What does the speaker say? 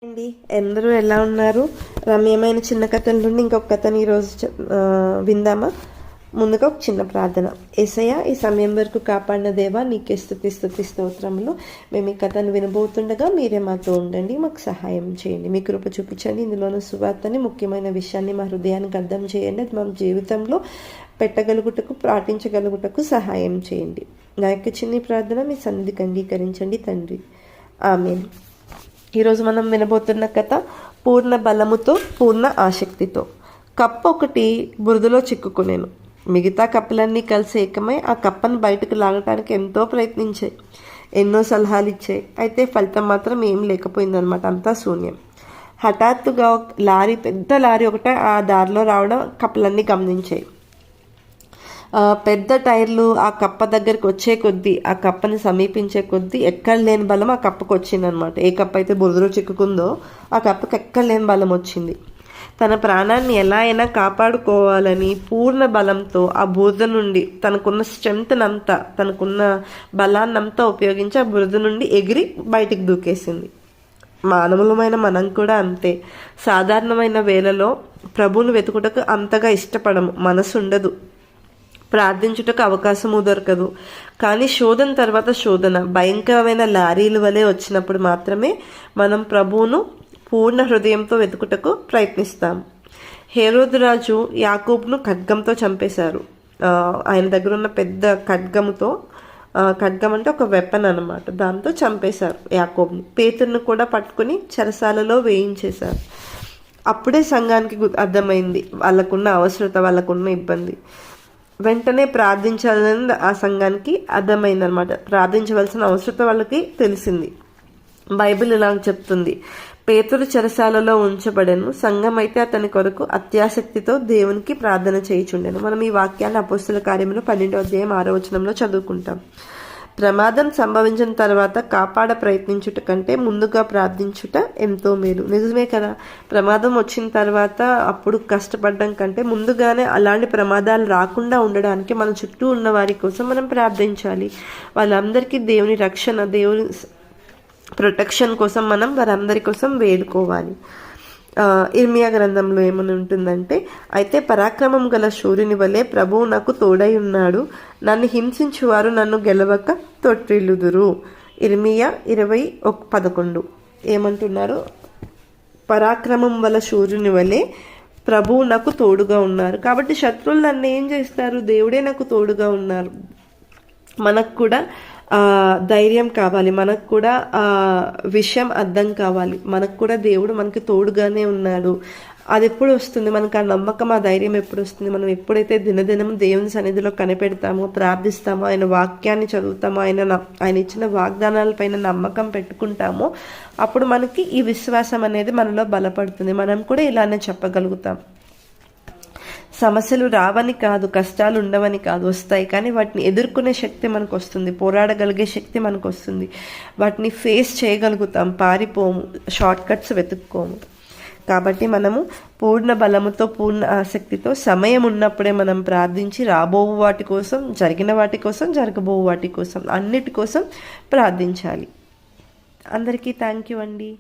అండి అందరూ ఎలా ఉన్నారు? రమ్యమైన చిన్న కథల నుండి ఇంకొక కథని ఈరోజు విందామా? ముందుగా ఒక చిన్న ప్రార్థన. యేసయ్య, ఈ సమయం వరకు కాపాడిన దేవా, నీకే స్తుతి స్తోత్రములు. మేము ఈ కథను వినబోతుండగా మీరే మాతో ఉండండి, మాకు సహాయం చేయండి, మీ కృప చూపించండి. ఇందులోని సువార్తని, ముఖ్యమైన విషయాన్ని మా హృదయానికి అర్థం చేయండి. అది మా జీవితంలో పెట్టగలుగుటకు, పాటించగలుగుటకు సహాయం చేయండి. నా యొక్క చిన్ని ప్రార్థన మీ సన్నిధికి అంగీకరించండి తండ్రి. ఆమేన్. ఈరోజు మనం వినబోతున్న కథ పూర్ణ బలముతో పూర్ణ ఆసక్తితో. కప్ప ఒకటి బురదలో చిక్కుకునేను. మిగతా కప్పలన్నీ కలిసి ఏకమై ఆ కప్పను బయటకు లాగటానికి ఎంతో ప్రయత్నించాయి, ఎన్నో సలహాలు ఇచ్చాయి. అయితే ఫలితం మాత్రం ఏం లేకపోయిందనమాట, అంతా శూన్యం. హఠాత్తుగా పెద్ద లారీ ఒకటే ఆ దారిలో రావడం కప్పలన్నీ గమనించాయి. పెద్ద టైర్లు ఆ కప్ప దగ్గరికి వచ్చే కొద్దీ, ఆ కప్పని సమీపించే కొద్దీ ఎక్కడ లేని బలం ఆ కప్పకు వచ్చిందనమాట. ఏ కప్ప అయితే బురదలో చిక్కుకుందో ఆ కప్పకి ఎక్కడ లేని బలం వచ్చింది. తన ప్రాణాన్ని ఎలా అయినా కాపాడుకోవాలని పూర్ణ బలంతో ఆ బురద నుండి తనకున్న స్ట్రెంగ్త్నంతా, తనకున్న బలాన్నంతా ఉపయోగించి ఆ బురద నుండి ఎగిరి బయటికి దూకేసింది. మానవులమైన మనం కూడా అంతే. సాధారణమైన వేళలో ప్రభువును వెతుకుటకు అంతగా ఇష్టపడము, మనసు ఉండదు, ప్రార్థించుటకు అవకాశము దొరకదు. కానీ శోధన తర్వాత శోధన భయంకరమైన లారీల వలె వచ్చినప్పుడు మాత్రమే మనం ప్రభువును పూర్ణ హృదయంతో వెతుకుటకు ప్రయత్నిస్తాం. హేరోదు రాజు యాకోబును ఖడ్గంతో చంపేశారు. ఆయన దగ్గర ఉన్న పెద్ద ఖడ్గముతో, ఖడ్గం అంటే ఒక వెపన్ అనమాట, దాంతో చంపేశారు యాకోబుని. పేతురును కూడా పట్టుకుని చెరసాలలో వేయించేశారు. అప్పుడే సంఘానికి అర్థమైంది వాళ్ళకున్న అవసరత, వాళ్ళకున్న ఇబ్బంది. వెంటనే ప్రార్థించాలని ఆ సంఘానికి అర్థమైందనమాట. ప్రార్థించవలసిన అవసరం వాళ్ళకి తెలిసింది. బైబిల్ ఇలా చెప్తుంది, పేతురు చెరసాలలో ఉంచబడెను, సంఘం అయితే అతని కొరకు అత్యాసక్తితో దేవునికి ప్రార్థన చేయుచుండెను. మనం ఈ వాక్యాన్ని అపోస్తుల కార్యములు 12వ అధ్యాయం 6వ వచనంలో చదువుకుంటాం. ప్రమాదం సంభవించిన తర్వాత కాపాడ ప్రయత్నించుట కంటే ముందుగా ప్రార్థించుట ఎంతో మేలు. నిజమే కదా, ప్రమాదం వచ్చిన తర్వాత అప్పుడు కష్టపడడం కంటే ముందుగానే అలాంటి ప్రమాదాలు రాకుండా ఉండడానికి మన చుట్టూ ఉన్న వారి కోసం మనం ప్రార్థించాలి. వాళ్ళందరికీ దేవుని రక్షణ, దేవుని ప్రొటెక్షన్ కోసం మనం వారందరి కోసం వేడుకోవాలి. ఇర్మియా గ్రంథంలో ఏమని ఉంటుందంటే, అయితే పరాక్రమం గల శూరుని వలె ప్రభువు నాకు తోడై ఉన్నాడు, నన్ను హింసించువారు నన్ను గెలవక తొట్టిల్లుదురు. ఇర్మియా 20:11 ఏమంటున్నారు? పరాక్రమం వల్ల శూరుని వలె ప్రభువు నాకు తోడుగా ఉన్నారు. కాబట్టి శత్రువులు నన్ను ఏం చేస్తారు? దేవుడే నాకు తోడుగా ఉన్నారు. మనకు కూడా ధైర్యం కావాలి, మనకు కూడా విషయం అర్థం కావాలి, మనకు కూడా దేవుడు మనకి తోడుగానే ఉన్నాడు. అది ఎప్పుడు వస్తుంది మనకు? ఆ నమ్మకం, ఆ ధైర్యం ఎప్పుడు వస్తుంది? మనం ఎప్పుడైతే దినదినం దేవుని సన్నిధిలో కనిపెడతామో, ప్రార్థిస్తామో, ఆయన వాక్యాన్ని చదువుతామో, ఆయన ఇచ్చిన వాగ్దానాలపైన నమ్మకం పెట్టుకుంటామో, అప్పుడు మనకి ఈ విశ్వాసం అనేది మనలో బలపడుతుంది. మనం కూడా ఇలానే చెప్పగలుగుతాం. సమస్యలు రావని కాదు, కష్టాలు ఉండవని కాదు, వస్తాయి. కానీ వాటిని ఎదుర్కొనే శక్తి మనకు వస్తుంది, పోరాడగలిగే శక్తి మనకు వస్తుంది, వాటిని ఫేస్ చేయగలుగుతాం, పారిపోము, షార్ట్ కట్స్ వెతుక్కోము. కాబట్టి మనము పూర్ణ బలముతో, పూర్ణ ఆసక్తితో సమయం ఉన్నప్పుడే మనం ప్రార్థించి రాబో వాటి కోసం, జరిగిన వాటి కోసం, జరగబో వాటి కోసం, అన్నిటి కోసం ప్రార్థించాలి. అందరికీ థ్యాంక్ యూ అండి.